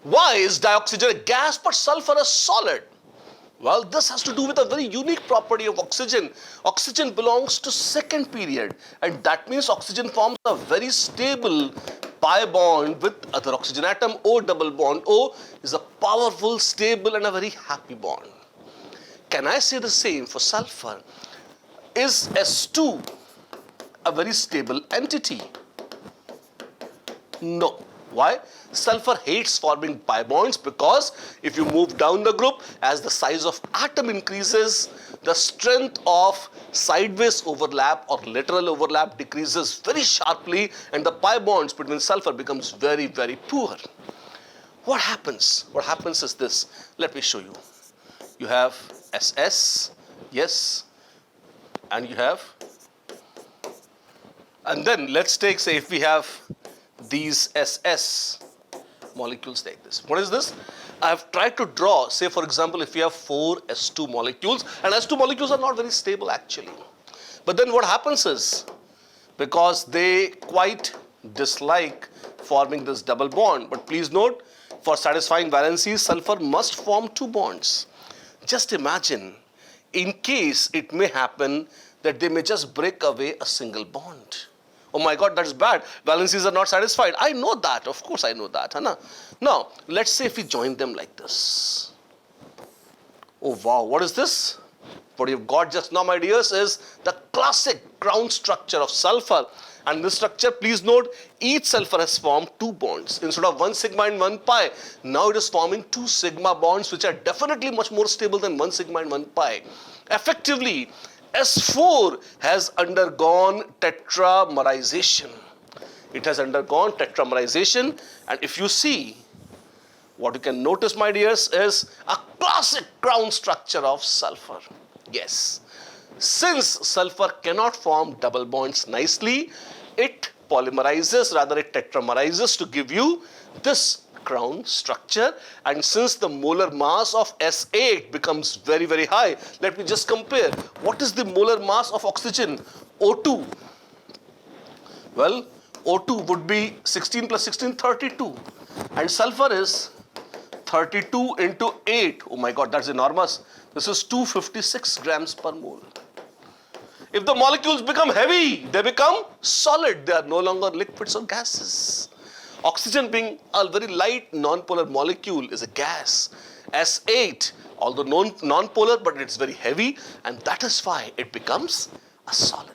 Why is dioxygen a gas but sulfur a solid? Well, this has to do with a very unique property of oxygen. Oxygen belongs to second period, and that means oxygen forms a very stable pi bond with other oxygen atom. O double bond. O is a powerful, stable and a very happy bond. Can I say the same for sulfur? Is S2 a very stable entity? No. Why? Sulfur hates forming pi bonds because if you move down the group, as the size of atom increases, the strength of sideways overlap or lateral overlap decreases very sharply, and the pi bonds between sulfur becomes very, very poor. What happens? What happens is this. Let me show you. You have SS, yes, and you have, and then let's take, say, if we have these SS molecules like this. What is this? I have tried to draw, say for example, if you have 4 S2 molecules, and S2 molecules are not very stable actually. But then what happens is, because they quite dislike forming this double bond, but please note, for satisfying valencies, sulfur must form 2 bonds. Just imagine, in case it may happen that they may just break away a single bond. Oh my God, that's bad. Valencies are not satisfied. I know that. Of course I know that. Hai? Now, let's say if we join them like this. Oh wow, what is this? What you've got just now, my dears, is the classic ground structure of sulfur. And this structure, please note, each sulfur has formed 2 bonds. Instead of 1 sigma and 1 pi, now it is forming 2 sigma bonds, which are definitely much more stable than 1 sigma and 1 pi. Effectively, S4 has undergone tetramerization. It has undergone tetramerization, and if you see, what you can notice, my dears, is a classic ground structure of sulfur. Yes, since sulfur cannot form double bonds nicely, it polymerizes, rather it tetramerizes to give you this ground structure. And since the molar mass of S8 becomes very, very high, let me just compare. What is the molar mass of oxygen? O2. Well, O2 would be 16 plus 16, 32. And sulfur is 32 into 8. Oh my God, that's enormous. This is 256 grams per mole. If the molecules become heavy, they become solid. They are no longer liquids or gases. Oxygen, being a very light non-polar molecule, is a gas. S8, although non-polar, but it's very heavy, and that is why it becomes a solid.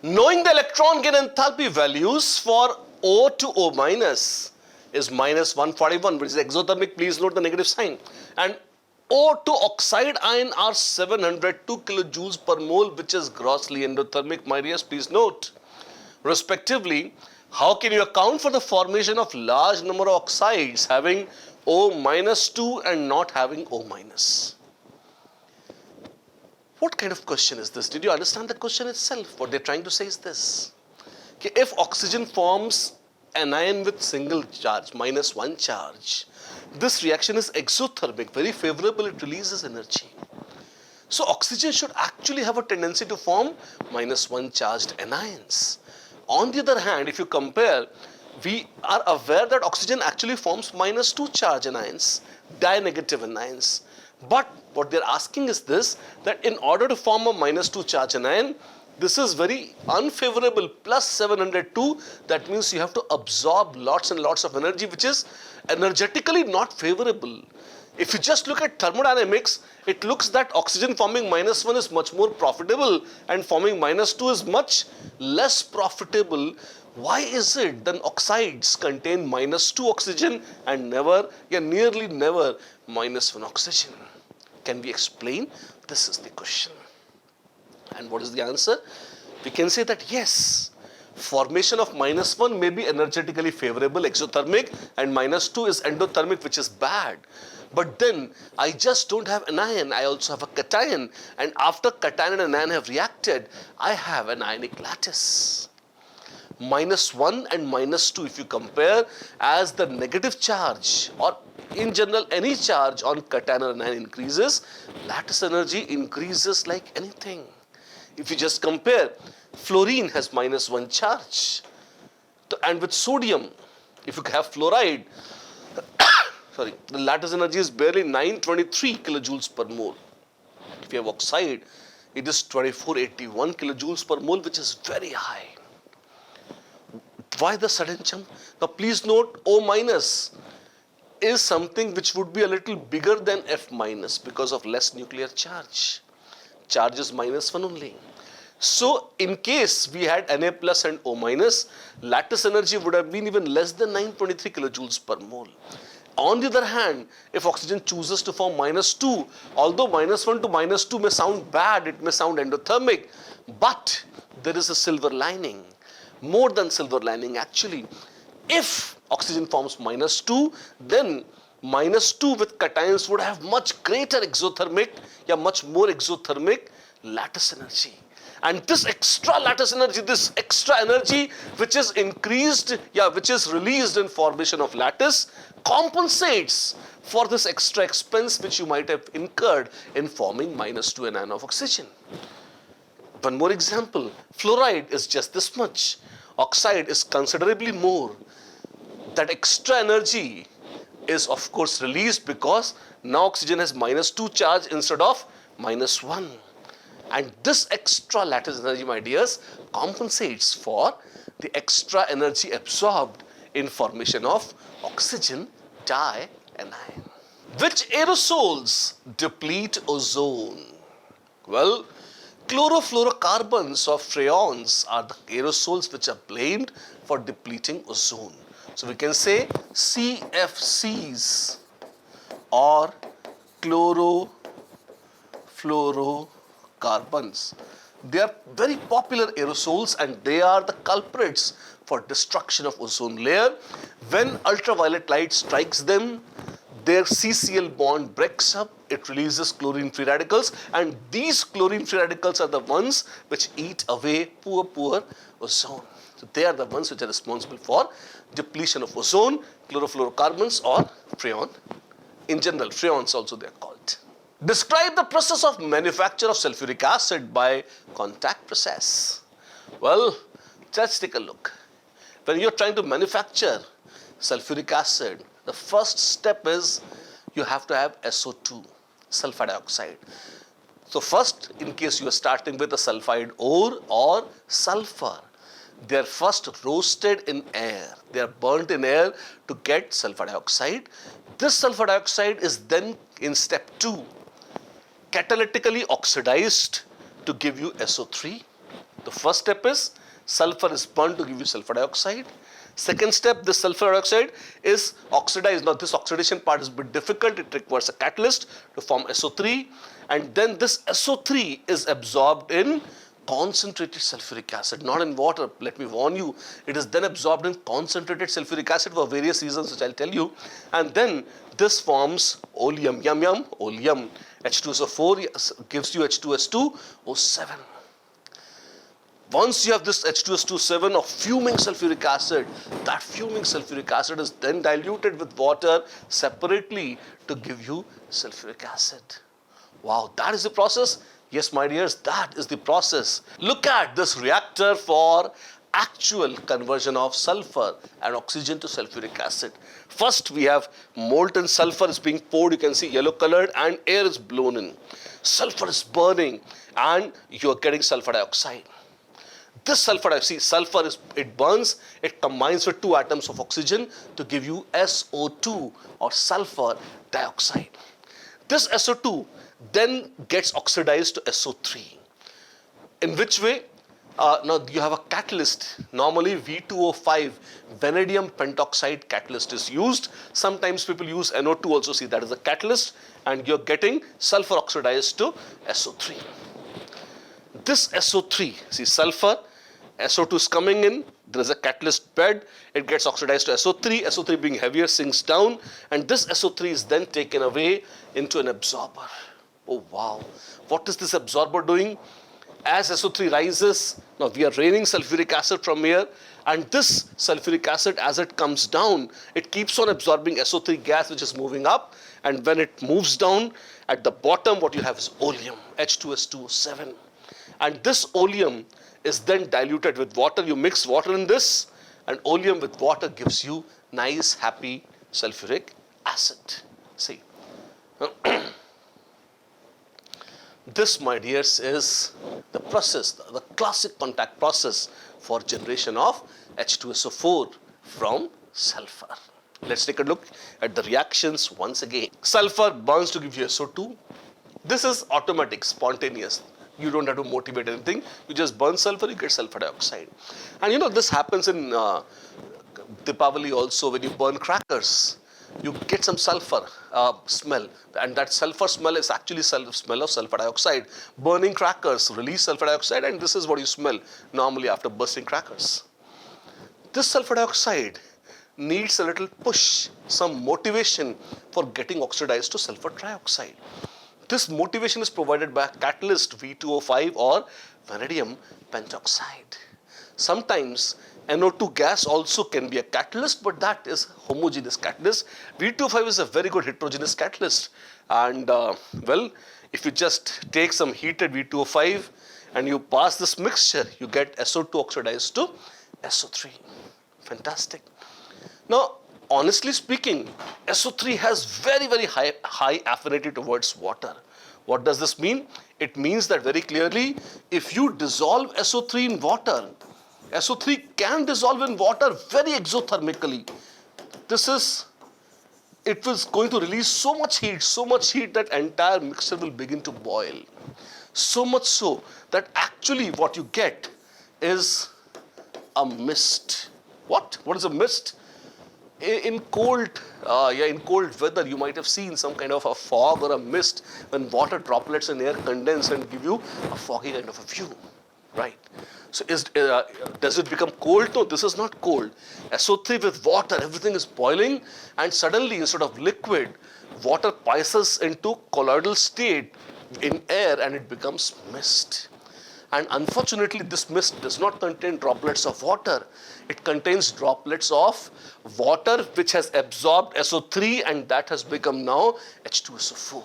Knowing the electron gain enthalpy values for O to O minus is minus 141, which is exothermic. Please note the negative sign. And O to oxide ion are 702 kilojoules per mole, which is grossly endothermic, my dears. Please note. Respectively, how can you account for the formation of large number of oxides having O minus 2 and not having O minus? What kind of question is this? Did you understand the question itself? What they're trying to say is this. Okay, if oxygen forms anion with single charge, minus 1 charge, this reaction is exothermic, very favorable, it releases energy. So oxygen should actually have a tendency to form minus 1 charged anions. On the other hand, if you compare, we are aware that oxygen actually forms minus 2 charge anions, di-negative anions. But what they're asking is this, that in order to form a minus 2 charge anion, this is very unfavorable, plus 702. That means you have to absorb lots and lots of energy, which is energetically not favorable. If you just look at thermodynamics, it looks that oxygen forming minus 1 is much more profitable and forming minus 2 is much less profitable. Why is it then oxides contain minus 2 oxygen and never, nearly never minus 1 oxygen? Can we explain? This is the question. And what is the answer? We can say that yes, formation of minus 1 may be energetically favorable, exothermic, and minus 2 is endothermic, which is bad. But then I just don't have an anion, I also have a cation, and after cation and anion have reacted, I have an ionic lattice. Minus 1 and minus 2, if you compare, as the negative charge or in general any charge on cation and anion increases, lattice energy increases like anything. If you just compare, fluorine has minus 1 charge, and with sodium, if you have fluoride, the lattice energy is barely 923 kilojoules per mole. If you have oxide, it is 2481 kilojoules per mole, which is very high. Why the sudden jump? Now please note, O minus is something which would be a little bigger than F minus because of less nuclear charge. Charge is -1 only. So in case we had Na plus and O minus, lattice energy would have been even less than 923 kilojoules per mole. On the other hand, if oxygen chooses to form -2, although -1 to -2 may sound bad, it may sound endothermic, but there is a silver lining, more than silver lining actually. If oxygen forms -2, then -2 with cations would have much greater exothermic, much more exothermic lattice energy. And this extra lattice energy, this extra energy which is increased, which is released in formation of lattice, compensates for this extra expense which you might have incurred in forming -2 anion of oxygen. One more example, fluoride is just this much, oxide is considerably more. That extra energy is of course released because now oxygen has -2 charge instead of -1. And this extra lattice energy, my dears, compensates for the extra energy absorbed in formation of oxygen dianion. Which aerosols deplete ozone? Well, chlorofluorocarbons or freons are the aerosols which are blamed for depleting ozone. So we can say CFCs or chlorofluorocarbons. They are very popular aerosols and they are the culprits for destruction of ozone layer. When ultraviolet light strikes them, their CCl bond breaks up, it releases chlorine free radicals, and these chlorine free radicals are the ones which eat away poor ozone. So they are the ones which are responsible for depletion of ozone, chlorofluorocarbons or freon. In general, freons also they are called. Describe the process of manufacture of sulfuric acid by contact process. Well, let's take a look. When you're trying to manufacture sulfuric acid, the first step is you have to have SO2, sulfur dioxide. So first, in case you are starting with a sulfide ore or sulfur, they are first roasted in air. They are burnt in air to get sulfur dioxide. This sulfur dioxide is then in step 2, catalytically oxidized to give you SO3. The first step is sulfur is burnt to give you sulfur dioxide. Second step, this sulfur dioxide is oxidized. Now this oxidation part is a bit difficult. It requires a catalyst to form SO3, and then this SO3 is absorbed in concentrated sulfuric acid, not in water. Let me warn you, it is then absorbed in concentrated sulfuric acid for various reasons which I'll tell you, and then this forms oleum, oleum. H2SO4 gives you H2S2O7. Once you have this H2S2O7 of fuming sulfuric acid, that fuming sulfuric acid is then diluted with water separately to give you sulfuric acid. Wow, that is the process? Yes, my dears, that is the process. Look at this reactor for actual conversion of sulfur and oxygen to sulfuric acid. First, we have molten sulfur is being poured, you can see yellow colored, and air is blown in. Sulfur is burning and you are getting sulfur dioxide. This sulfur dioxide, see, sulfur it burns, it combines with 2 atoms of oxygen to give you SO2 or sulfur dioxide. This SO2 then gets oxidized to SO3. In which way? Now you have a catalyst. Normally V2O5 vanadium pentoxide catalyst is used. Sometimes people use NO2 also, see that is a catalyst, and you're getting sulfur oxidized to SO3. This SO3, see sulfur, SO2 is coming in, there is a catalyst bed, it gets oxidized to SO3, SO3 being heavier sinks down, and this SO3 is then taken away into an absorber. Oh wow, what is this absorber doing? As SO3 rises, now we are raining sulfuric acid from here, and this sulfuric acid, as it comes down, it keeps on absorbing SO3 gas which is moving up, and when it moves down, at the bottom what you have is oleum, H2S2O7. And this oleum is then diluted with water. You mix water in this, and oleum with water gives you nice, happy sulfuric acid. See, this, my dears, is the process, the classic contact process for generation of H2SO4 from sulfur. Let's take a look at the reactions once again. Sulfur burns to give you SO2. This is automatic, spontaneous. You don't have to motivate anything. You just burn sulfur, you get sulfur dioxide. And you know, this happens in Deepavali also. When you burn crackers, you get some sulfur smell, and that sulfur smell is actually smell of sulfur dioxide. Burning crackers release sulfur dioxide, and this is what you smell normally after bursting crackers. This sulfur dioxide needs a little push, some motivation for getting oxidized to sulfur trioxide. This motivation is provided by a catalyst V2O5 or vanadium pentoxide. Sometimes NO2 gas also can be a catalyst, but that is homogeneous catalyst. V2O5 is a very good heterogeneous catalyst, and well, if you just take some heated V2O5 and you pass this mixture, you get SO2 oxidized to SO3. Fantastic. Now, honestly speaking, SO3 has very, very high affinity towards water. What does this mean? It means that very clearly, if you dissolve SO3 in water, SO3 can dissolve in water very exothermically. It was going to release so much heat that entire mixture will begin to boil. So much so that actually what you get is a mist. What? What is a mist? In cold weather, you might have seen some kind of a fog or a mist when water droplets in air condense and give you a foggy kind of a view, right? So does it become cold? No, this is not cold. SO3 with water, everything is boiling, and suddenly instead of liquid, water passes into colloidal state in air and it becomes mist. And unfortunately, this mist does not contain droplets of water. It contains droplets of water which has absorbed SO3, and that has become now H2SO4.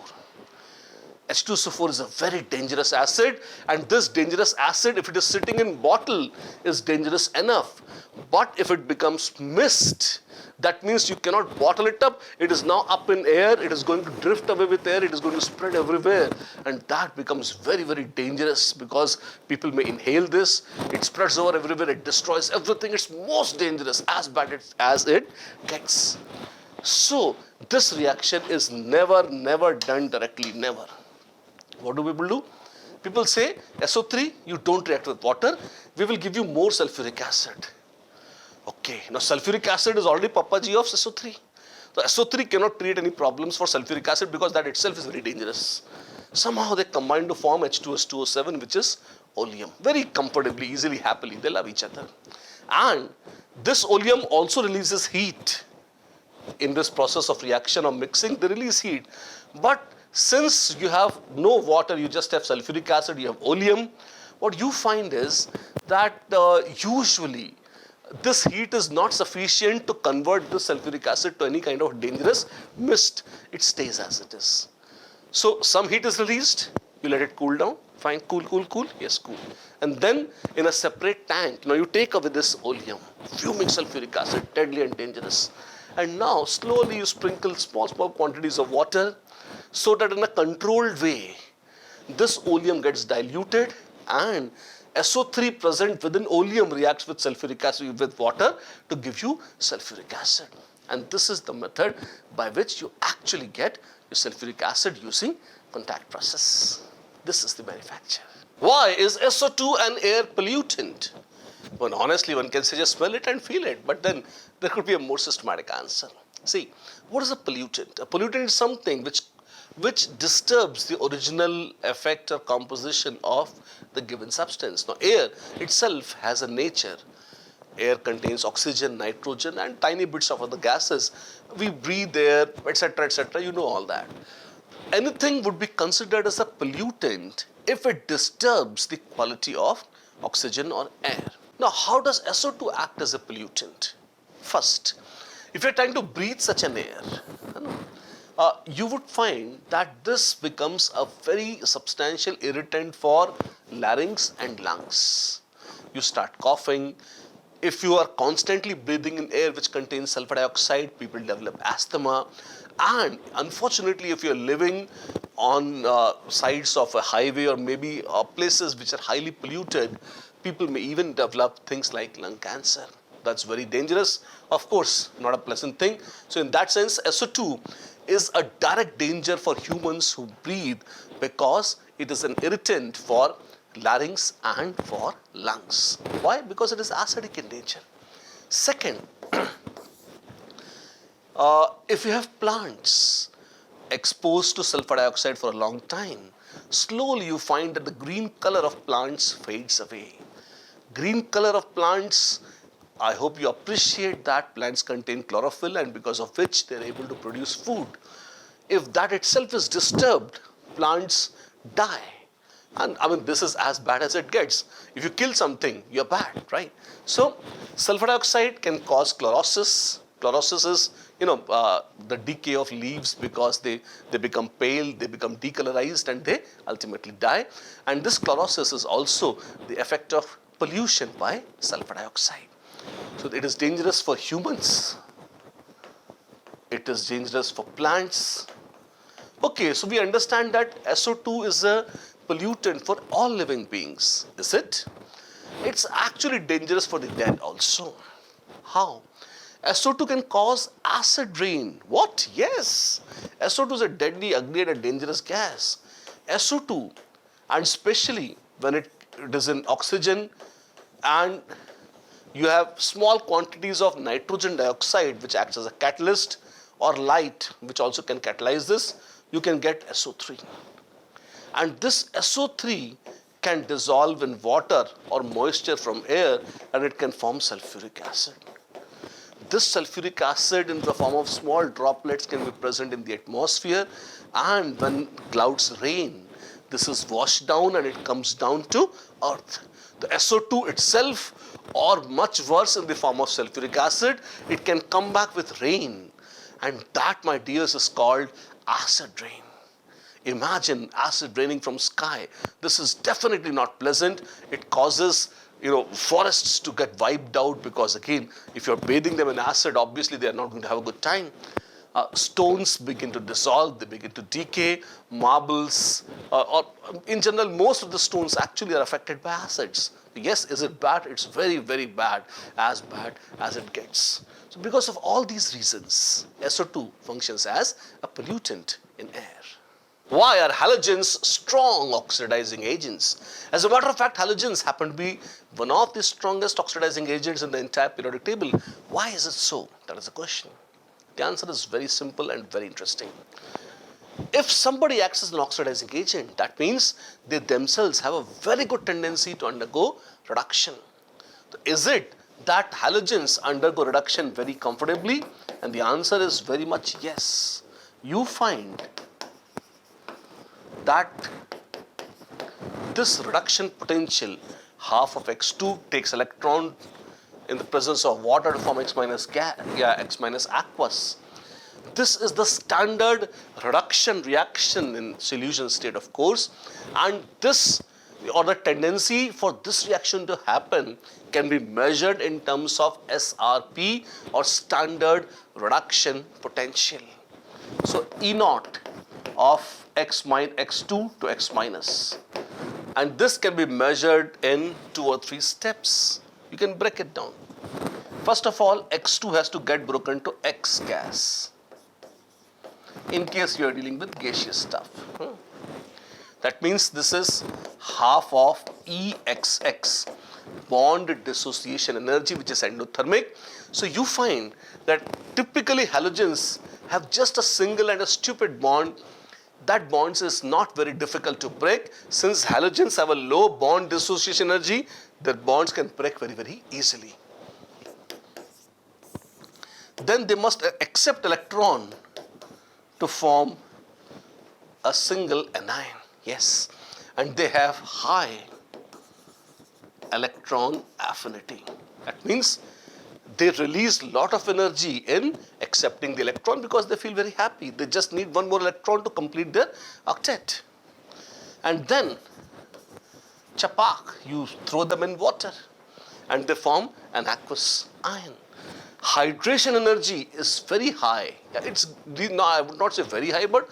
H2SO4 is a very dangerous acid, and this dangerous acid, if it is sitting in bottle, is dangerous enough. But if it becomes mist, that means you cannot bottle it up. It is now up in air. It is going to drift away with air. It is going to spread everywhere. And that becomes very, very dangerous because people may inhale this. It spreads over everywhere. It destroys everything. It's most dangerous, as bad as it gets. So this reaction is never done directly, never. What do people do? People say, SO3, you don't react with water. We will give you more sulfuric acid. Okay, now sulfuric acid is already Papa G of SO3. So SO3 cannot create any problems for sulfuric acid because that itself is very dangerous. Somehow they combine to form H2S2O7, which is oleum. Very comfortably, easily, happily, they love each other. And this oleum also releases heat. In this process of reaction or mixing, they release heat. But since you have no water, you just have sulfuric acid, you have oleum, what you find is that usually this heat is not sufficient to convert the sulfuric acid to any kind of dangerous mist. It stays as it is. So some heat is released, you let it cool down, fine, cool, yes, cool. And then in a separate tank, now you take away this oleum, fuming sulfuric acid, deadly and dangerous. And now slowly you sprinkle small quantities of water so that in a controlled way, this oleum gets diluted and SO3 present within oleum reacts with sulfuric acid with water to give you sulfuric acid. And this is the method by which you actually get your sulfuric acid using contact process. This is the manufacture. Why is SO2 an air pollutant? Well, honestly, one can say just smell it and feel it, but then there could be a more systematic answer. See, what is a pollutant? A pollutant is something which disturbs the original effect or composition of the given substance. Now, air itself has a nature. Air contains oxygen, nitrogen, and tiny bits of other gases. We breathe air, etc., etc. You know all that. Anything would be considered as a pollutant if it disturbs the quality of oxygen or air. Now, how does SO2 act as a pollutant? First, if you're trying to breathe such an air, you would find that this becomes a very substantial irritant for larynx and lungs. You start coughing. If you are constantly breathing in air which contains sulfur dioxide, people develop asthma. And unfortunately, if you're living on sides of a highway or maybe places which are highly polluted, people may even develop things like lung cancer. That's very dangerous. Of course, not a pleasant thing. So in that sense, SO2 is a direct danger for humans who breathe because it is an irritant for larynx and for lungs. Why? Because it is acidic in nature. Second, if you have plants exposed to sulfur dioxide for a long time, slowly you find that the green color of plants fades away. Green color of plants, I hope you appreciate that plants contain chlorophyll and because of which they are able to produce food. If that itself is disturbed, plants die. And I mean, this is as bad as it gets. If you kill something, you're bad, right? So, sulfur dioxide can cause chlorosis. Chlorosis is, the decay of leaves because they become pale, they become decolorized, and they ultimately die. And this chlorosis is also the effect of pollution by sulfur dioxide. So, it is dangerous for humans. It is dangerous for plants. Okay, so we understand that SO2 is a pollutant for all living beings, is it? It's actually dangerous for the dead also. How? SO2 can cause acid rain. What? Yes. SO2 is a deadly, ugly and a dangerous gas. SO2, and especially when it is in oxygen and you have small quantities of nitrogen dioxide which acts as a catalyst or light which also can catalyze this, you can get SO3. And this SO3 can dissolve in water or moisture from air and it can form sulfuric acid. This sulfuric acid in the form of small droplets can be present in the atmosphere, and when clouds rain, this is washed down and it comes down to earth. The SO2 itself, or much worse in the form of sulfuric acid, it can come back with rain, and that, my dears, is called acid rain. Imagine acid raining from sky. This is definitely not pleasant. It causes forests to get wiped out because, again, if you're bathing them in acid, obviously they are not going to have a good time. Stones begin to dissolve, they begin to decay. Marbles, or in general, most of the stones actually are affected by acids. Yes, is it bad? It's very, very bad as it gets. So because of all these reasons, SO2 functions as a pollutant in air. Why are halogens strong oxidizing agents? As a matter of fact, halogens happen to be one of the strongest oxidizing agents in the entire periodic table. Why is it so? That is the question. The answer is very simple and very interesting. If somebody acts as an oxidizing agent, that means they themselves have a very good tendency to undergo reduction. Is it that halogens undergo reduction very comfortably? And the answer is very much yes. You find that this reduction potential, half of X2 takes electron in the presence of water to form X minus aqueous. This is the standard reduction reaction in solution state, of course, and this, or the tendency for this reaction to happen, can be measured in terms of SRP, or standard reduction potential. So E naught of X2 to X minus, and this can be measured in 2 or 3 steps. You can break it down. First of all, X2 has to get broken to X gas in case you are dealing with gaseous stuff. That means this is half of EXX, bond dissociation energy, which is endothermic. So you find that typically halogens have just a single and a stupid bond. That bonds is not very difficult to break. Since halogens have a low bond dissociation energy, their bonds can break very, very easily. Then they must accept electron to form a single anion. Yes, and they have high electron affinity. That means they release a lot of energy in accepting the electron because they feel very happy. They just need one more electron to complete their octet. And then, chapak, you throw them in water and they form an aqueous ion. hydration energy is very high. No, I would not say very high, but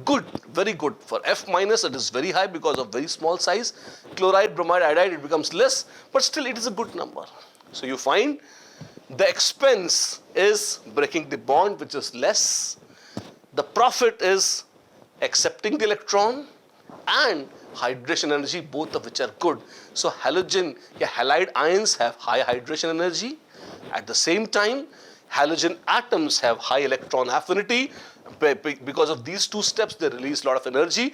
good, very good. For F minus, it is very high because of very small size. Chloride, bromide, iodide, it becomes less, but still it is a good number. So you find the expense is breaking the bond, which is less. The profit is accepting the electron and hydration energy, both of which are good. So halide ions have high hydration energy. At the same time, halogen atoms have high electron affinity. Because of these two steps, they release a lot of energy,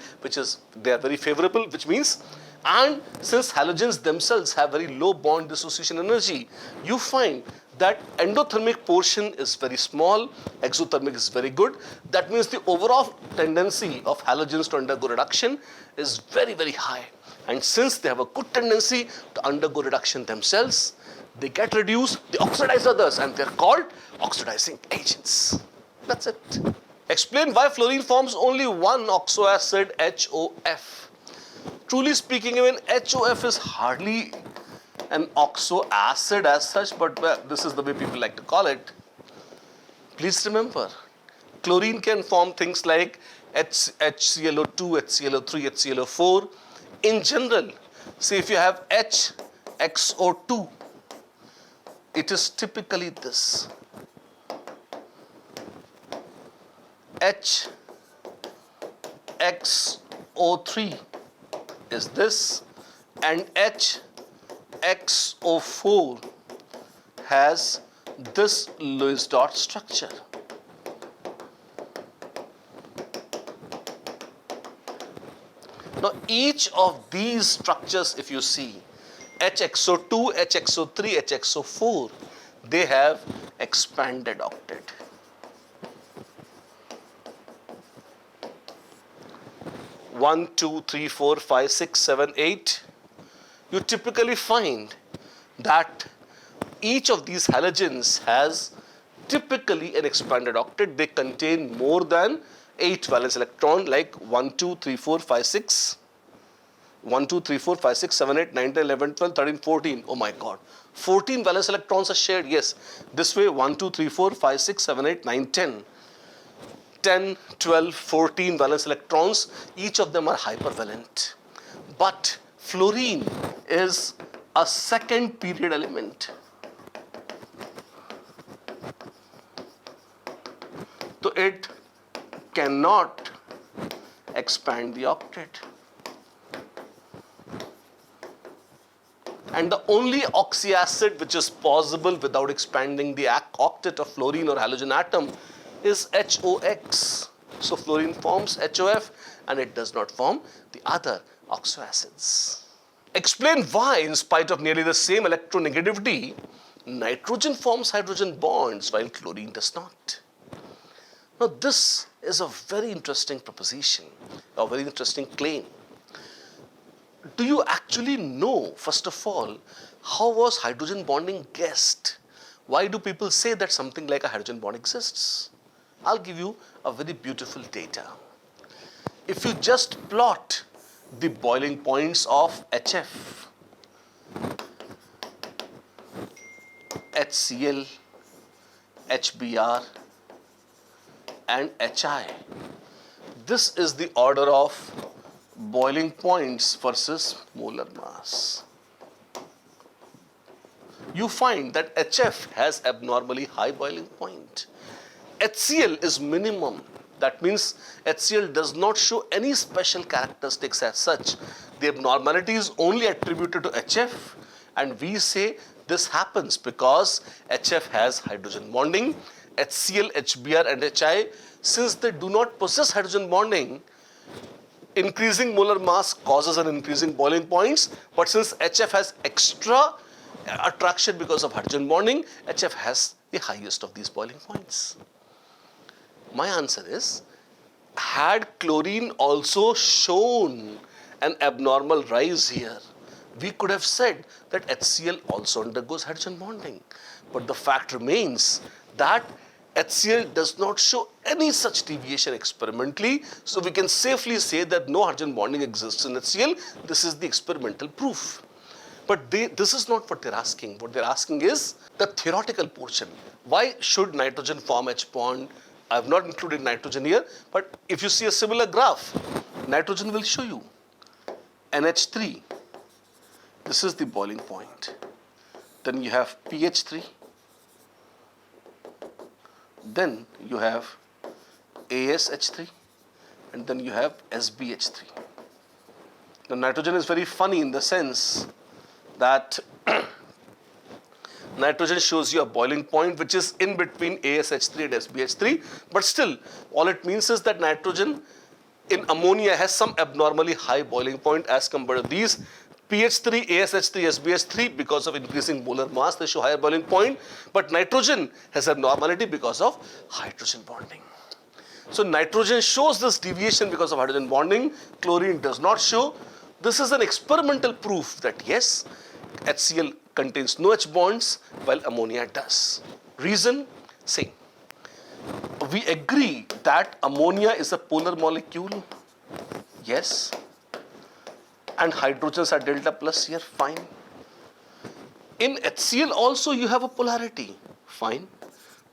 they are very favorable, which means, and since halogens themselves have very low bond dissociation energy, you find that endothermic portion is very small, exothermic is very good. That means the overall tendency of halogens to undergo reduction is very, very high. And since they have a good tendency to undergo reduction themselves, they get reduced, they oxidize others, and they're called oxidizing agents. That's it. Explain why fluorine forms only one oxoacid, HOF. Truly speaking, even HOF is hardly an oxoacid as such, but this is the way people like to call it. Please remember, chlorine can form things like HClO2, HClO3, HClO4. In general, say if you have HXO2, it is typically this. HXO3 is this, and HXO4 has this Lewis dot structure. Now each of these structures, if you see, HXO2, HXO3, HXO4, they have expanded octet. One, two, three, four, five, six, 7, 8. You typically find that each of these halogens has typically an expanded octet. They contain more than 8 valence electron, like 1, 2, 3, 4, 5, 6. 1, 2, 3, 4, 5, 6, 7, 8, 9, 10, 11, 12, 13, 14. Oh my God. 14 valence electrons are shared. Yes. This way 1, 2, 3, 4, 5, 6, 7, 8, 9, 10. 10, 12, 14 valence electrons. Each of them are hypervalent. But fluorine is a second period element. So it cannot expand the octet. And the only oxyacid which is possible without expanding the octet of fluorine or halogen atom is HOX. So fluorine forms HOF and it does not form the other oxoacids. Explain why, in spite of nearly the same electronegativity, nitrogen forms hydrogen bonds while chlorine does not. Now this is a very interesting proposition, a very interesting claim. Do you actually know, first of all, how was hydrogen bonding guessed? Why do people say that something like a hydrogen bond exists? I'll give you a very beautiful data. If you just plot the boiling points of HF, HCl, HBr, and HI, this is the order of boiling points versus molar mass. You find that HF has abnormally high boiling point. HCl is minimum. That means HCl does not show any special characteristics as such. The abnormality is only attributed to HF, and we say this happens because HF has hydrogen bonding. HCl, HBr, and HI, since they do not possess hydrogen bonding, increasing molar mass causes an increasing boiling points, but since HF has extra attraction because of hydrogen bonding, HF has the highest of these boiling points. My answer is, had chlorine also shown an abnormal rise here, we could have said that HCl also undergoes hydrogen bonding. But the fact remains that HCl does not show any such deviation experimentally, so we can safely say that no hydrogen bonding exists in HCl. This is the experimental proof. But this is not what they're asking. What they're asking is the theoretical portion. Why should nitrogen form H bond? I have not included nitrogen here, but if you see a similar graph, nitrogen will show you NH3. This is the boiling point. Then you have PH3. Then you have ASH3. And then you have SbH3. Now nitrogen is very funny in the sense that nitrogen shows you a boiling point which is in between ASH3 and SbH3, but still all it means is that nitrogen in ammonia has some abnormally high boiling point as compared to these. PH3, ASH3, SbH3, because of increasing molar mass, they show higher boiling point, but nitrogen has abnormality because of hydrogen bonding. So nitrogen shows this deviation because of hydrogen bonding, chlorine does not show. This is an experimental proof that yes, HCl contains no H bonds while ammonia does. Reason? Same. We agree that ammonia is a polar molecule. Yes. And hydrogens are delta plus here. Fine. In HCl also you have a polarity. Fine.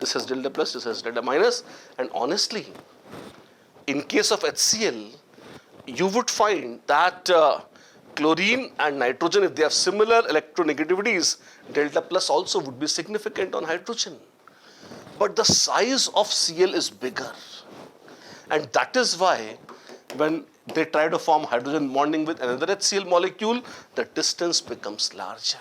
This has delta plus, this has delta minus. And honestly, in case of HCl, you would find that chlorine and nitrogen, if they have similar electronegativities, delta plus also would be significant on hydrogen. But the size of Cl is bigger. And that is why when they try to form hydrogen bonding with another HCl molecule, the distance becomes larger.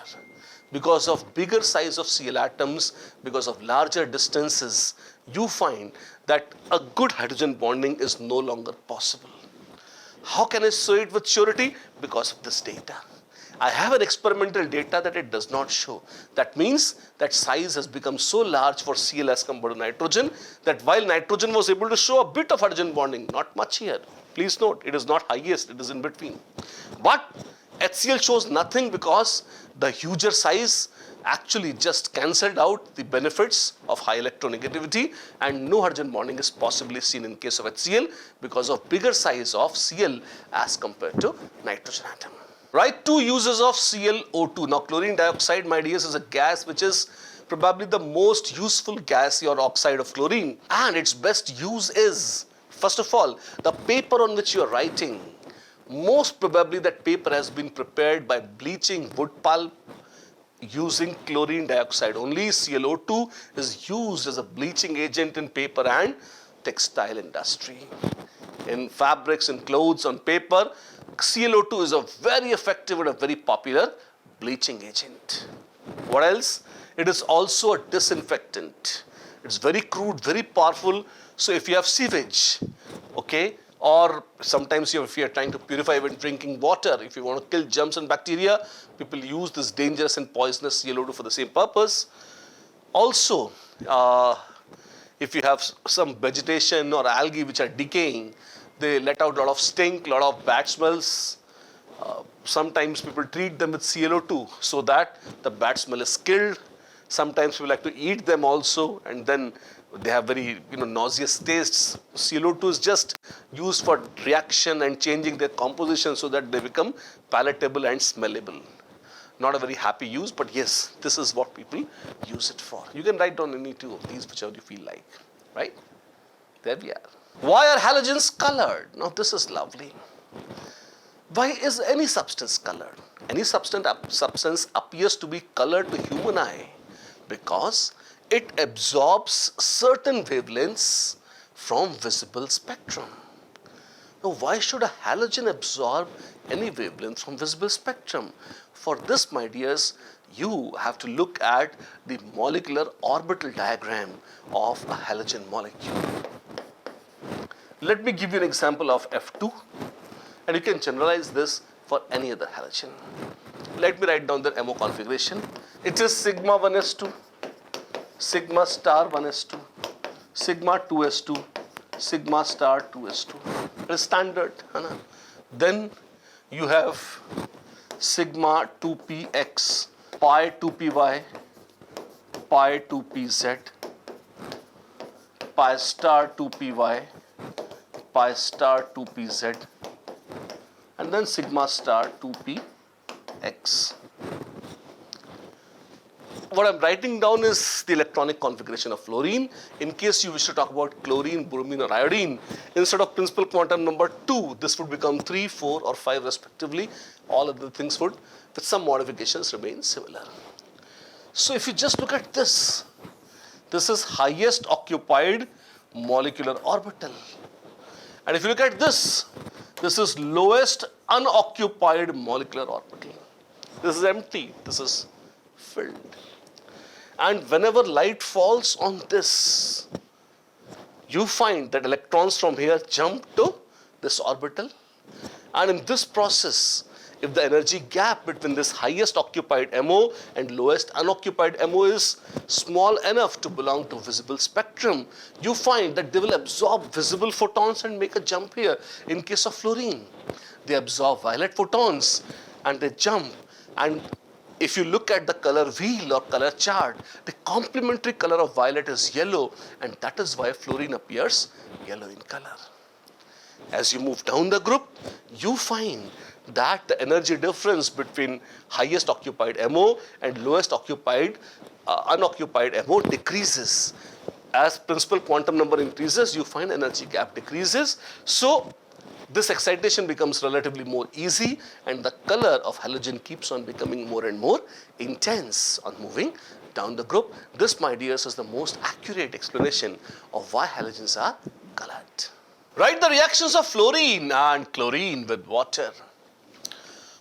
Because of bigger size of Cl atoms, because of larger distances, you find that a good hydrogen bonding is no longer possible. How can I show it with surety? Because of this data. I have an experimental data that it does not show. That means that size has become so large for Cl as compared to nitrogen that while nitrogen was able to show a bit of hydrogen bonding, not much here. Please note, it is not highest, it is in between. But HCl shows nothing because the huger size actually just cancelled out the benefits of high electronegativity, and no hydrogen bonding is possibly seen in case of HCl because of bigger size of Cl as compared to nitrogen atom. Right, two uses of ClO2. Now chlorine dioxide, my dears, is a gas which is probably the most useful gas or oxide of chlorine, and its best use is, first of all, the paper on which you are writing. Most probably that paper has been prepared by bleaching wood pulp using chlorine dioxide only. ClO2 is used as a bleaching agent in paper and textile industry. In fabrics, in clothes, on paper, ClO2 is a very effective and a very popular bleaching agent. What else? It is also a disinfectant. It's very crude, very powerful. So if you have sewage, okay, or sometimes if you are trying to purify when drinking water, if you want to kill germs and bacteria, people use this dangerous and poisonous ClO2 for the same purpose. Also, if you have some vegetation or algae which are decaying, they let out a lot of stink, a lot of bad smells. Sometimes people treat them with ClO2 so that the bad smell is killed. Sometimes people like to eat them also, and then they have very nauseous tastes. ClO2 is just used for reaction and changing their composition so that they become palatable and smellable. Not a very happy use, but yes, this is what people use it for. You can write down any two of these, whichever you feel like, right? There we are. Why are halogens colored? Now this is lovely. Why is any substance colored? Any substance appears to be colored to human eye because it absorbs certain wavelengths from visible spectrum. Now why should a halogen absorb any wavelength from visible spectrum? For this, my dears, you have to look at the molecular orbital diagram of a halogen molecule. Let me give you an example of F2, and you can generalize this for any other halogen. Let me write down the MO configuration. It is sigma 1s2, sigma star 1s2, sigma 2s2, sigma star 2s2. It is standard. Then you have sigma 2px, pi 2py, pi 2pz, pi star 2py, pi star 2pz, and then sigma star 2px. what I'm writing down is the electronic configuration of fluorine. In case you wish to talk about chlorine, bromine or iodine, instead of principal quantum number 2, this would become 3, 4 or 5 respectively. All of the things would, with some modifications, remain similar. So if you just look at this, this is highest occupied molecular orbital. And if you look at this, this is lowest unoccupied molecular orbital. This is empty, this is filled. And whenever light falls on this, you find that electrons from here jump to this orbital. And in this process, if the energy gap between this highest occupied MO and lowest unoccupied MO is small enough to belong to visible spectrum, you find that they will absorb visible photons and make a jump here. In case of fluorine, they absorb violet photons and they jump. And if you look at the color wheel or color chart, the complementary color of violet is yellow, and that is why fluorine appears yellow in color. As you move down the group, you find that the energy difference between highest occupied MO and lowest occupied unoccupied MO decreases. As principal quantum number increases, you find energy gap decreases. So this excitation becomes relatively more easy, and the color of halogen keeps on becoming more and more intense on moving down the group. This, my dears, is the most accurate explanation of why halogens are colored. Write the reactions of fluorine and chlorine with water.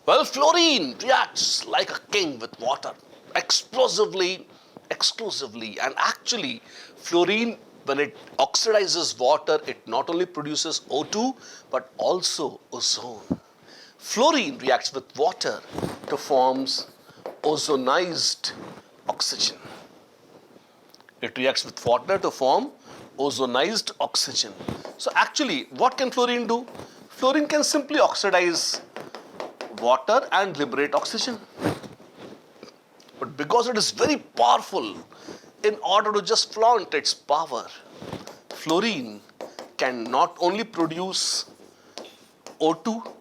Well, fluorine reacts like a king with water, explosively, exclusively, and actually fluorine, when it oxidizes water, it not only produces O2 but also ozone. Fluorine reacts with water to form ozonized oxygen. It reacts with water to form ozonized oxygen. So actually, what can fluorine do? Fluorine can simply oxidize water and liberate oxygen. But because it is very powerful, in order to just flaunt its power, fluorine can not only produce O2,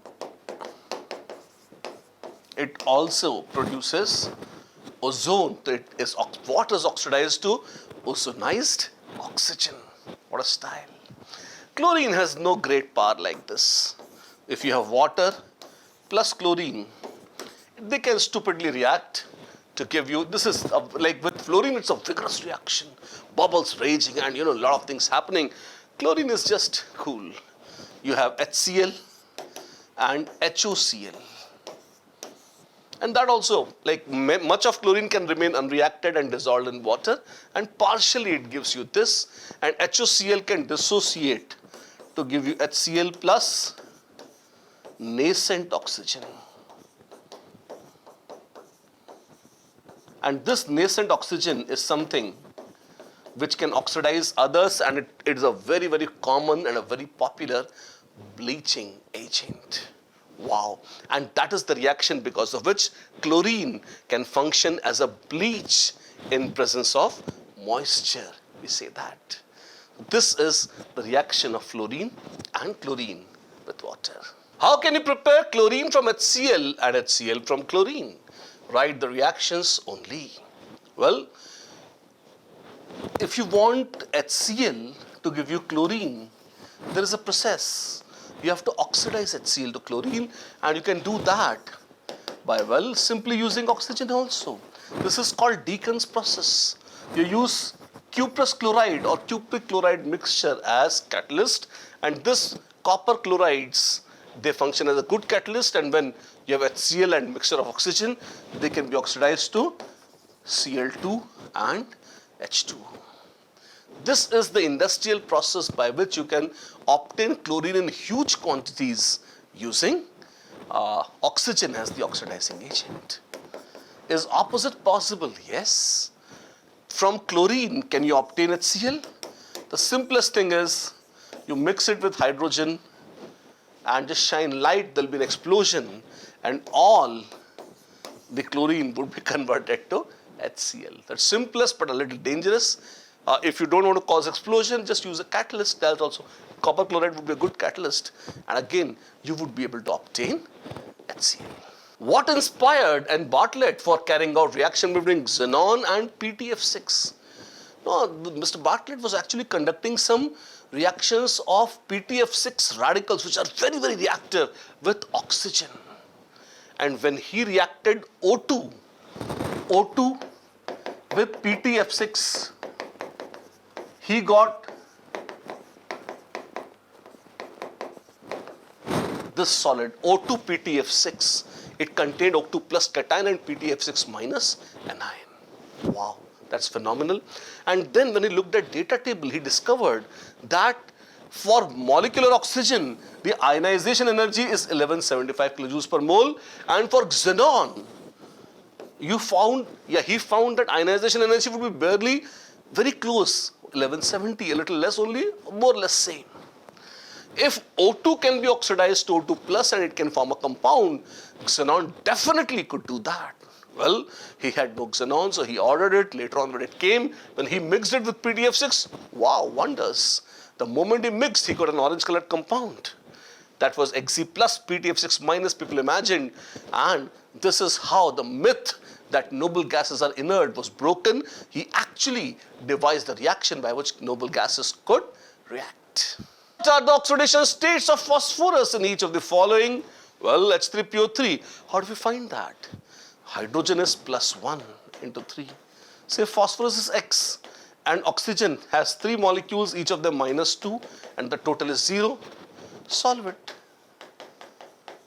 it also produces ozone. Water is oxidized to ozonized oxygen. What a style. Chlorine has no great power like this. If you have water plus chlorine, they can stupidly react to give you, this is like with fluorine, it's a vigorous reaction, bubbles raging and a lot of things happening. Chlorine is just cool. You have HCl and HOCl. And that also, like much of chlorine can remain unreacted and dissolved in water, and partially it gives you this, and HOCl can dissociate to give you HCl plus nascent oxygen. And this nascent oxygen is something which can oxidize others, and it is a very, very common and a very popular bleaching agent. Wow. And that is the reaction because of which chlorine can function as a bleach in presence of moisture. We say that. This is the reaction of fluorine and chlorine with water. How can you prepare chlorine from HCl and HCl from chlorine? Write the reactions only. Well, if you want HCl to give you chlorine, there is a process. You have to oxidize HCl to chlorine, and you can do that by, well, simply using oxygen also. This is called Deacon's process. You use cuprous chloride or cupric chloride mixture as catalyst, and this copper chlorides, they function as a good catalyst, and when you have HCl and mixture of oxygen, they can be oxidized to Cl2 and H2. This is the industrial process by which you can obtain chlorine in huge quantities using oxygen as the oxidizing agent. Is opposite possible? Yes. From chlorine, can you obtain HCl? The simplest thing is you mix it with hydrogen and just shine light, there will be an explosion, and all the chlorine would be converted to HCl. That's simplest but a little dangerous. If you don't want to cause explosion, just use a catalyst. That also, copper chloride would be a good catalyst, and again you would be able to obtain HCl. What inspired and Bartlett for carrying out reaction between xenon and PTF6? No, Mr. Bartlett was actually conducting some reactions of PTF6 radicals which are very, very reactive with oxygen. And when he reacted O2 with PTF6, he got this solid O2 PTF6. It contained O2 plus cation and PTF6 minus anion. Wow, that's phenomenal. And then when he looked at data table, he discovered that for molecular oxygen, the ionization energy is 1175 kilojoules per mole, and for xenon, he found that ionization energy would be barely very close, 1170, a little less only, more or less same. If O2 can be oxidized to O2 plus and it can form a compound, xenon definitely could do that. Well, he had no xenon, so he ordered it. Later on when it came, when he mixed it with PTF6, wow, wonders. The moment he mixed, he got an orange colored compound. That was Xe plus PTF6 minus, people imagined. And this is how the myth that noble gases are inert was broken. He actually devised the reaction by which noble gases could react. What are the oxidation states of phosphorus in each of the following? Well, H3PO3. How do we find that? Hydrogen is +1 into 3. Say phosphorus is X and oxygen has 3 molecules, each of them -2, and the total is 0. Solve it.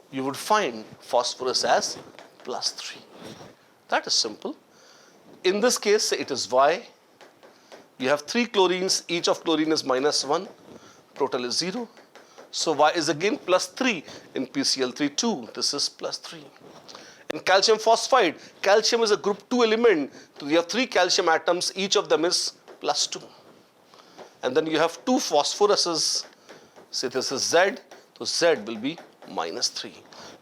You would find phosphorus as +3. That is simple. In this case, say it is Y. You have 3 chlorines, each of chlorine is -1. Total is 0. So Y is again +3 in PCl3 2. This is +3. In calcium phosphide, calcium is a group 2 element. So you have 3 calcium atoms, each of them is +2. And then you have 2 phosphoruses. Say this is Z, so Z will be -3.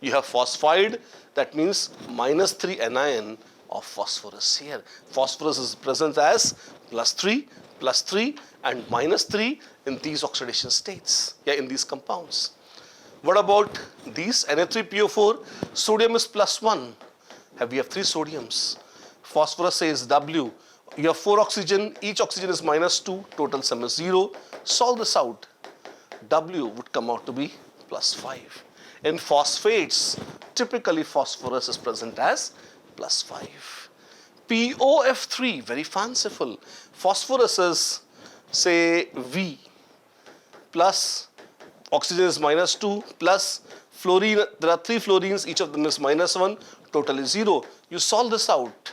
You have phosphide, that means -3 anion of phosphorus here. Phosphorus is present as +3, +3 and -3 in these oxidation states, in these compounds. What about these? Na3PO4, sodium is +1. We have 3 sodiums. Phosphorus says W. You have 4 oxygen, each oxygen is -2, total sum is 0. Solve this out. W would come out to be +5. In phosphates, typically phosphorus is present as +5. POF3, very fanciful. Phosphorus is, say, V plus oxygen is -2 plus fluorine. There are 3 fluorines, each of them is -1, total is 0. You solve this out.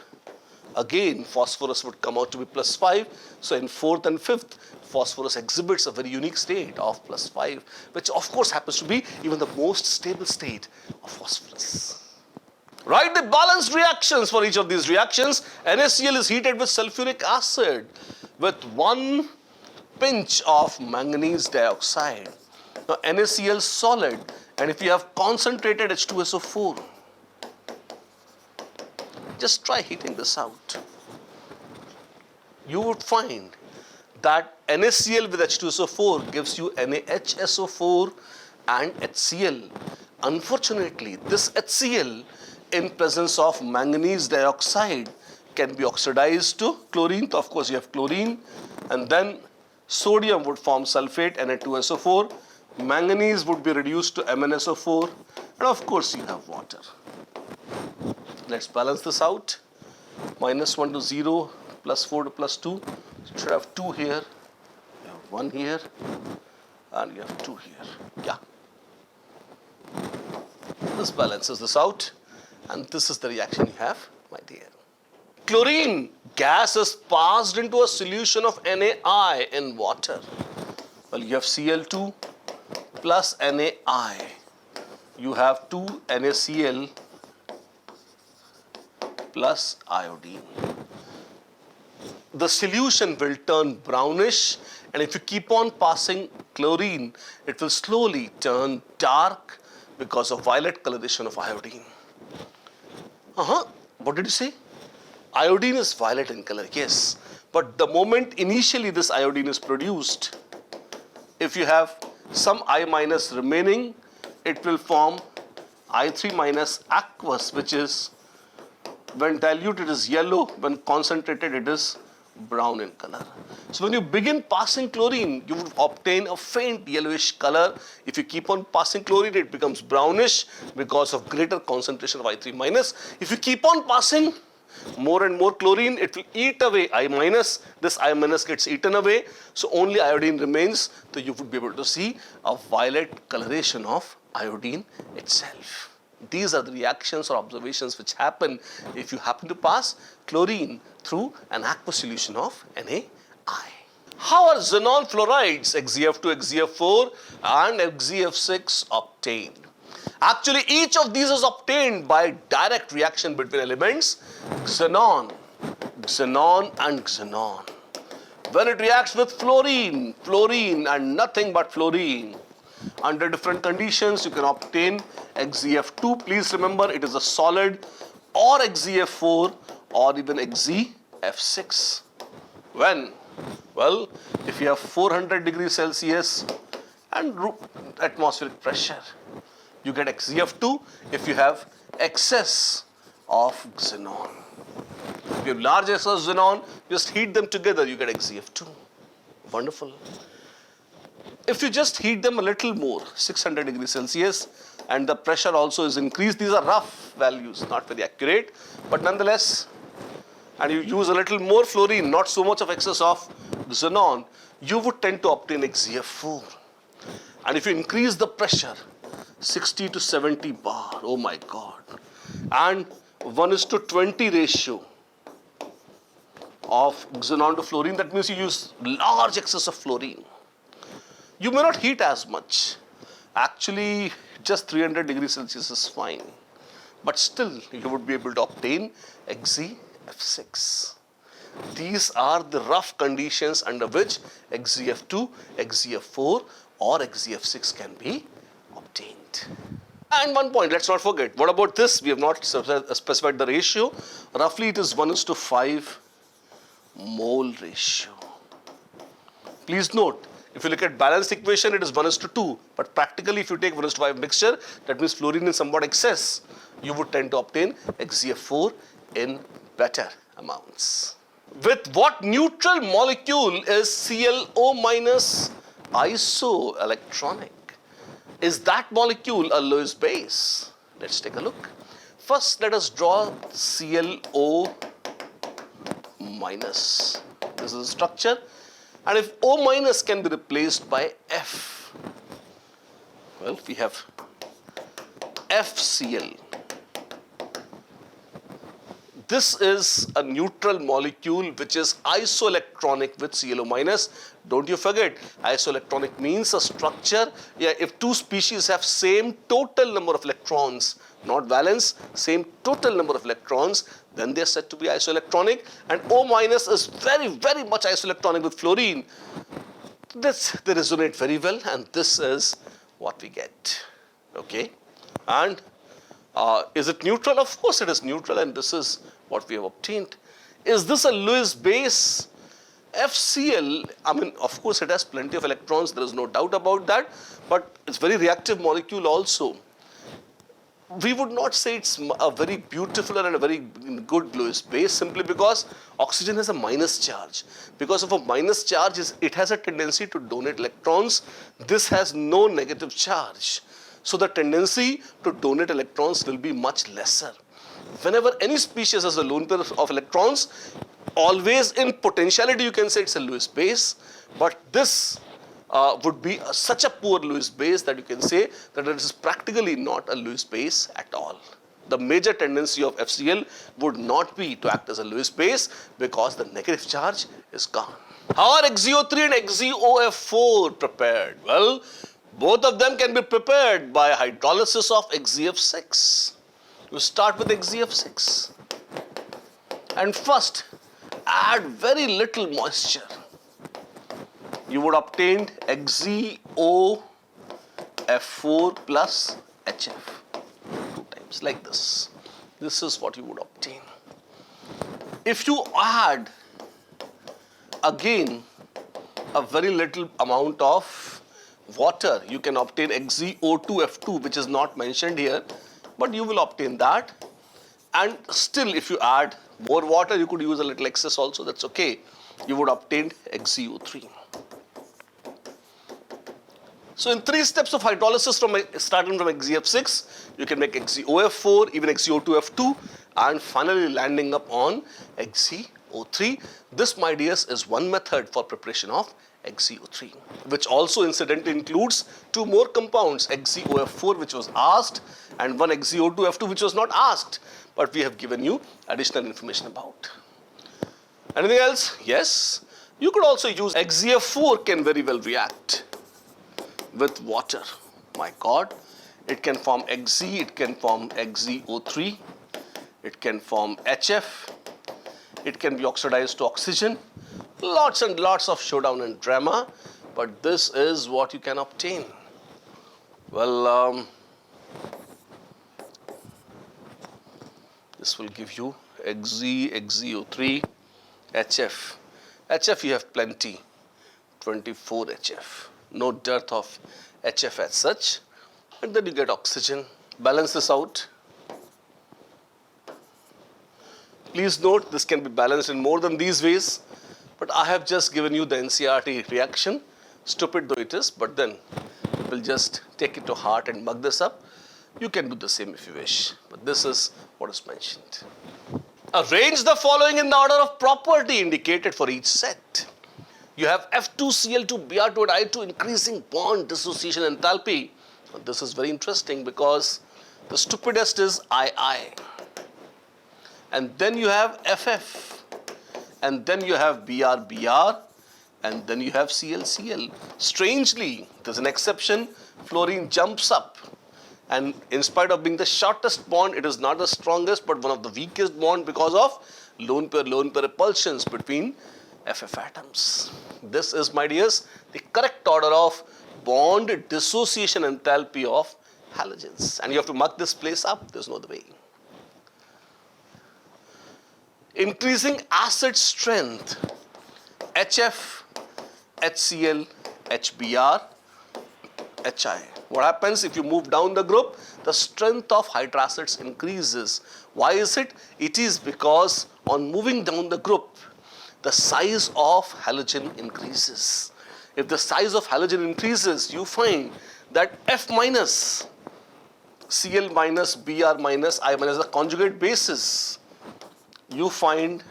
Again, phosphorus would come out to be +5. So in 4th and 5th, phosphorus exhibits a very unique state of +5, which of course happens to be even the most stable state of phosphorus. Write the balanced reactions for each of these reactions. NaCl is heated with sulfuric acid with 1 pinch of manganese dioxide. Now NaCl solid, and if you have concentrated H2SO4, just try heating this out. You would find that NaCl with H2SO4 gives you NaHSO4 and HCl. Unfortunately, this HCl in presence of manganese dioxide can be oxidized to chlorine. So of course, you have chlorine, and then sodium would form sulfate, Na2SO4. Manganese would be reduced to MnSO4, and of course, you have water. Let's balance this out. -1 to 0, +4 to +2. So you should have 2 here, you have 1 here, and you have 2 here. Yeah. This balances this out, and this is the reaction you have, my dear. Chlorine gas is passed into a solution of NaI in water. Well, you have Cl2 plus NaI. You have 2 NaCl plus iodine. The solution will turn brownish, and if you keep on passing chlorine, it will slowly turn dark because of violet coloration of iodine. What did you say? Iodine is violet in color, yes. But the moment initially this iodine is produced, if you have some I- remaining, it will form I3 minus aqueous, which is when dilute it is yellow, when concentrated it is brown in color. So when you begin passing chlorine, you would obtain a faint yellowish color. If you keep on passing chlorine, it becomes brownish because of greater concentration of I3 minus. If you keep on passing more and more chlorine, it will eat away I minus. This I minus gets eaten away, so only iodine remains. So you would be able to see a violet coloration of iodine itself. These are the reactions or observations which happen if you happen to pass chlorine through an aqueous solution of NaI. How are xenon fluorides XeF2, XeF4 and XeF6 obtained? Actually, each of these is obtained by direct reaction between elements xenon, xenon and xenon. When it reacts with fluorine, fluorine and nothing but fluorine, under different conditions you can obtain XeF2. Please remember it is a solid, or XeF4 or even XeF6. When? Well, if you have 400 degrees Celsius and atmospheric pressure, you get XeF2. If you have excess of xenon, if you have large excess of xenon, just heat them together, you get XeF2. Wonderful. If you just heat them a little more, 600 degrees Celsius, and the pressure also is increased, these are rough values, not very accurate, but nonetheless, and you use a little more fluorine, not so much of excess of xenon, you would tend to obtain XeF4. And if you increase the pressure, 60 to 70 bar, oh my God, and 1:20 ratio of xenon to fluorine, that means you use large excess of fluorine. You may not heat as much. Actually, just 300 degrees Celsius is fine. But still, you would be able to obtain XeF6. These are the rough conditions under which XeF2, XeF4 or XeF6 can be obtained. And one point, let's not forget, what about this? We have not specified the ratio. Roughly it is 1:5 mole ratio. Please note, if you look at balanced equation, it is 1:2. But practically, if you take 1:5 mixture, that means fluorine in somewhat excess, you would tend to obtain XeF4 in better amounts. With what neutral molecule is ClO minus isoelectronic? Is that molecule a Lewis base? Let's take a look. First, let us draw ClO minus. This is a structure. And if O minus can be replaced by F, well, we have FCl. This is a neutral molecule which is isoelectronic with ClO minus. Don't you forget, isoelectronic means a structure. Yeah, if two species have same total number of electrons, not valence, same total number of electrons, then they are said to be isoelectronic. And O minus is very, very much isoelectronic with fluorine. They resonate very well, and this is what we get. Okay, and is it neutral? Of course it is neutral, and this is what we have obtained. Is this a Lewis base? FCl, I mean, of course it has plenty of electrons, there is no doubt about that, but it's very reactive molecule also. We would not say it's a very beautiful and a very good Lewis base simply because oxygen has a minus charge. Because of a minus charge, it has a tendency to donate electrons. This has no negative charge. So the tendency to donate electrons will be much lesser. Whenever any species has a lone pair of electrons, always in potentiality you can say it's a Lewis base, but this would be such a poor Lewis base that you can say that it is practically not a Lewis base at all. The major tendency of FCl would not be to act as a Lewis base because the negative charge is gone. How are XeO3 and XeOF4 prepared? Well, both of them can be prepared by hydrolysis of XeF6. You start with XeF6 and first add very little moisture. You would obtain XeOF4 plus HF 2 times like this. This is what you would obtain. If you add again a very little amount of water, you can obtain XeO2F2, which is not mentioned here. but you will obtain that. And still, if you add more water, you could use a little excess also, that's okay. You would obtain XeO3. So in 3 steps of hydrolysis starting from XeF6, you can make XeOF4, even XeO2F2, and finally landing up on XeO3. This, my dears, is one method for preparation of XeO3, which also incidentally includes 2 more compounds, XeOF4, which was asked, and one XeO2F2, which was not asked, but we have given you additional information about. Anything else? Yes. You could also use XeF4 can very well react with water. My God, it can form Xe, it can form XeO3, it can form HF, it can be oxidized to oxygen. Lots and lots of showdown and drama, but this is what you can obtain. Well, this will give you Xe, XeO3, HF. HF you have plenty, 24 HF. No dearth of HF as such, and then you get oxygen. Balance this out. Please note, this can be balanced in more than these ways, but I have just given you the NCERT reaction, stupid though it is, but then we'll just take it to heart and mug this up. You can do the same if you wish, but this is what is mentioned. Arrange the following in the order of property indicated for each set. You have F2Cl2 Br2 and I2 increasing bond dissociation enthalpy. This is very interesting because the stupidest is II. And then you have FF. And then you have BR, and then you have ClCl. Strangely, there's an exception. Fluorine jumps up. And in spite of being the shortest bond, it is not the strongest, but one of the weakest bond because of lone pair repulsions between FF atoms. This is, my dears, the correct order of bond dissociation enthalpy of halogens. And you have to mark this place up, there's no other way. Increasing acid strength, HF, HCl, HBr, HI. What happens if you move down the group? The strength of hydroacids increases. Why is it? It is because on moving down the group, the size of halogen increases. If the size of halogen increases, you find that F minus, Cl minus, Br minus, I minus, the conjugate bases, you find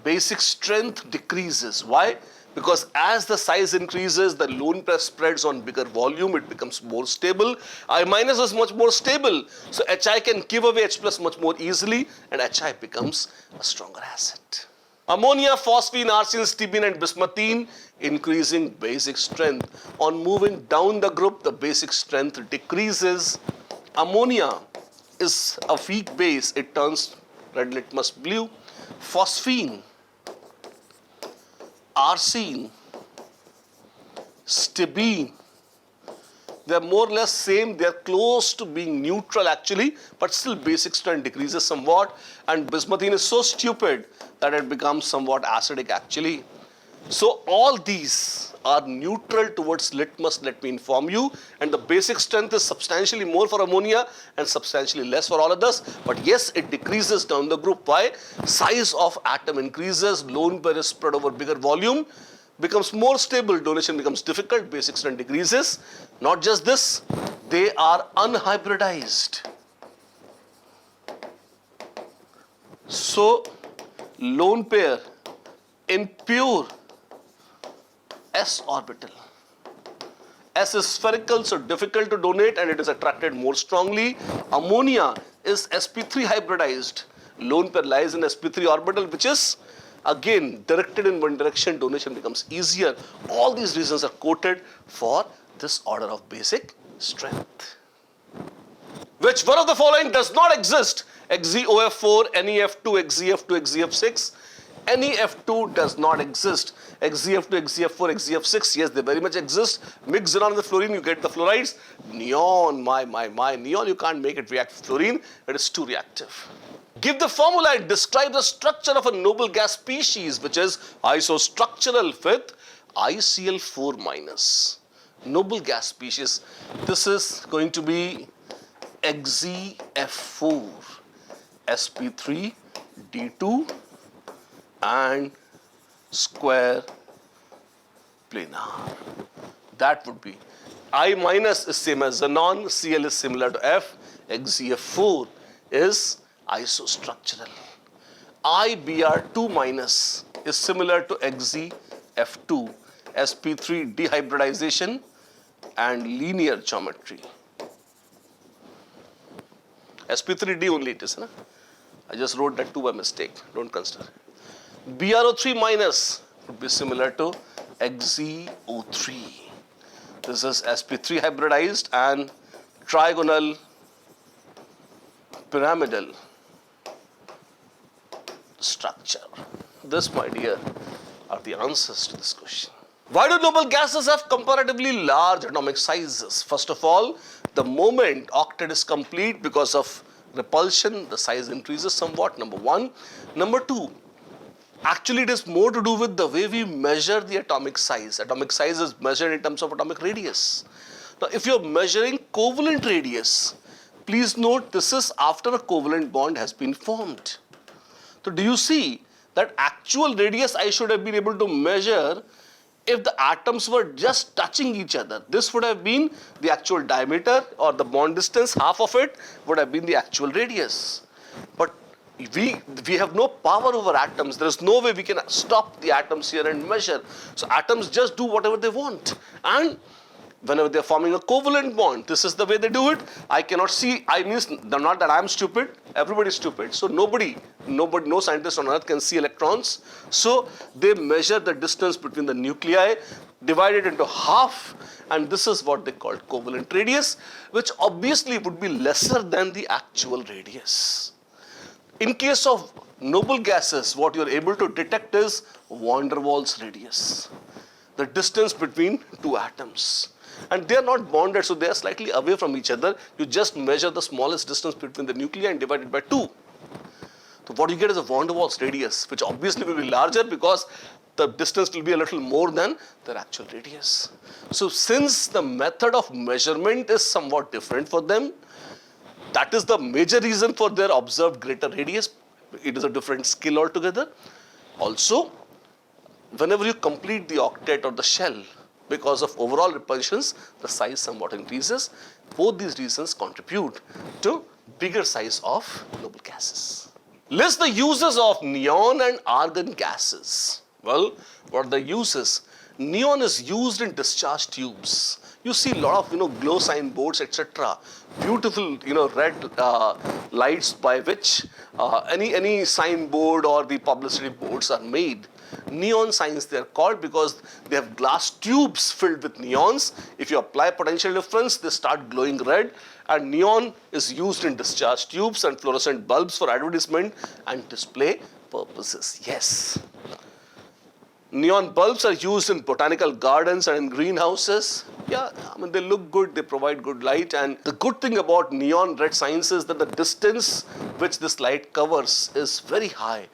basic strength decreases. Why? Because as the size increases, the lone pair spreads on bigger volume, it becomes more stable. I minus is much more stable, so Hi can give away H plus much more easily, and Hi becomes a stronger acid. Ammonia, phosphine, arsine, stibine, and bismuthine increasing basic strength. On moving down the group, the basic strength decreases. Ammonia is a weak base, it turns red litmus blue. Phosphine, arsine, stibine, they are more or less same, they are close to being neutral actually, but still basic strength decreases somewhat, and bismuthine is so stupid that it becomes somewhat acidic actually. So all these are neutral towards litmus, let me inform you, and the basic strength is substantially more for ammonia and substantially less for all others, but yes, it decreases down the group. Why? Size of atom increases, lone pair is spread over bigger volume, becomes more stable, donation becomes difficult, basic strength decreases. Not just this, they are unhybridized. So lone pair in pure S orbital. S is spherical, so difficult to donate, and it is attracted more strongly. Ammonia is sp3 hybridized. Lone pair lies in sp3 orbital, which is again directed in one direction, donation becomes easier. All these reasons are quoted for this order of basic strength. Which one of the following does not exist? XeOF4, NeF2, XeF2, XeF6. NeF2 does not exist. XeF2, XeF4, XeF6, yes, they very much exist. Mix xenon with fluorine, you get the fluorides. Neon, my, neon, you can't make it react with fluorine. It is too reactive. Give the formula and describe the structure of a noble gas species, which is isostructural with ICl4 minus. noble gas species. This is going to be XeF4, sp3d2 and square planar. That would be I minus is same as xenon, Cl is similar to F, XeF4 is isostructural. IBr2 minus is similar to XeF2, sp3 dehybridization and linear geometry. sp3d only it is, na? I just wrote that 2 by mistake, don't consider. BrO3 minus would be similar to XeO3. This is sp3 hybridized and trigonal pyramidal structure. This, my dear, are the answers to this question. Why do noble gases have comparatively large atomic sizes? First of all, the moment octet is complete, because of repulsion, the size increases somewhat, number one. Number two, actually it is more to do with the way we measure the atomic size. Atomic size is measured in terms of atomic radius. Now, if you are measuring covalent radius, please note this is after a covalent bond has been formed. So, do you see that actual radius I should have been able to measure if the atoms were just touching each other? This would have been the actual diameter or the bond distance, half of it would have been the actual radius. But we have no power over atoms. There is no way we can stop the atoms here and measure. So atoms just do whatever they want. And whenever they are forming a covalent bond, this is the way they do it. I cannot see, not that I am stupid, everybody is stupid. So no scientist on earth can see electrons. So they measure the distance between the nuclei, divide it into half, and this is what they call covalent radius, which obviously would be lesser than the actual radius. In case of noble gases, what you are able to detect is van der Waals radius, the distance between two atoms. And they are not bonded, so they are slightly away from each other. You just measure the smallest distance between the nuclei and divide it by 2. So what you get is a van der Waals radius, which obviously will be larger because the distance will be a little more than their actual radius. So since the method of measurement is somewhat different for them, that is the major reason for their observed greater radius. It is a different skill altogether. Also, whenever you complete the octet or the shell, because of overall repulsions, the size somewhat increases. Both these reasons contribute to bigger size of noble gases. List the uses of neon and argon gases. Well, what are the uses? Neon is used in discharge tubes. You see a lot of glow sign boards, etc. Beautiful red lights by which any sign board or the publicity boards are made. Neon signs they are called because they have glass tubes filled with neons. If you apply potential difference, they start glowing red, and neon is used in discharge tubes and fluorescent bulbs for advertisement and display purposes. Yes. Neon bulbs are used in botanical gardens and in greenhouses. Yeah, they look good, they provide good light, and the good thing about neon red signs is that the distance which this light covers is very high.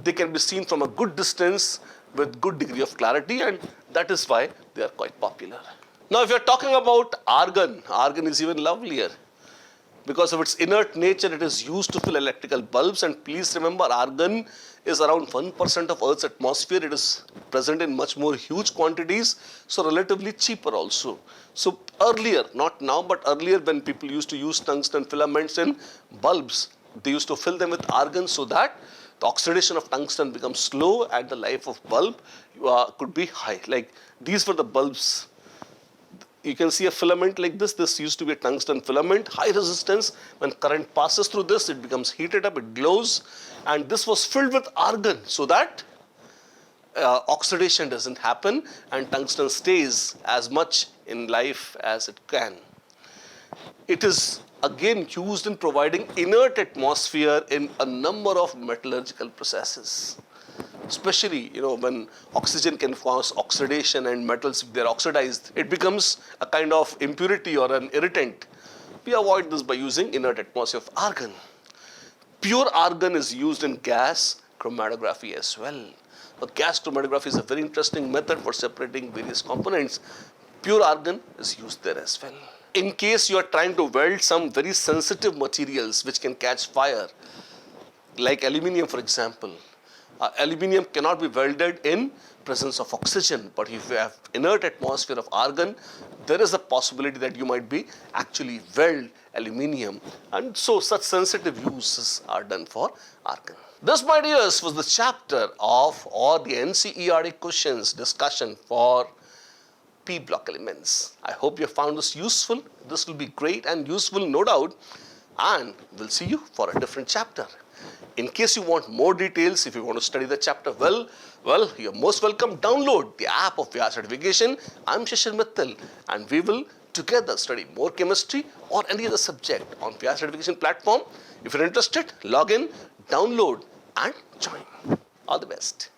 They can be seen from a good distance with good degree of clarity, and that is why they are quite popular. Now, if you are talking about argon, argon is even lovelier. Because of its inert nature, it is used to fill electrical bulbs, and please remember, argon is around 1% of Earth's atmosphere. It is present in much more huge quantities, so relatively cheaper also. So earlier, not now, but earlier when people used to use tungsten filaments in bulbs, they used to fill them with argon so that the oxidation of tungsten becomes slow and the life of bulb could be high. Like these were the bulbs. You can see a filament like this. This used to be a tungsten filament, high resistance. When current passes through this, it becomes heated up, it glows. And this was filled with argon so that oxidation doesn't happen and tungsten stays as much in life as it can. It is again used in providing inert atmosphere in a number of metallurgical processes. Especially, when oxygen can cause oxidation and metals, if they're oxidized, it becomes a kind of impurity or an irritant. We avoid this by using inert atmosphere of argon. Pure argon is used in gas chromatography as well. Gas chromatography is a very interesting method for separating various components. pure argon is used there as well. In case you are trying to weld some very sensitive materials which can catch fire, like aluminium for example, aluminium cannot be welded in presence of oxygen, but if you have inert atmosphere of argon, there is a possibility that you might be actually weld aluminium, and so such sensitive uses are done for argon. This, my dears, was the chapter of or the NCERT questions discussion for P block elements. I hope you found this useful. This will be great and useful, no doubt, and we'll see you for a different chapter. In case you want more details, if you want to study the chapter well, you're most welcome. Download the app of VYAS Certification. I'm Shishir Mittal, and we will together study more chemistry or any other subject on VYAS Certification platform. If you're interested, log in, download, and join. All the best.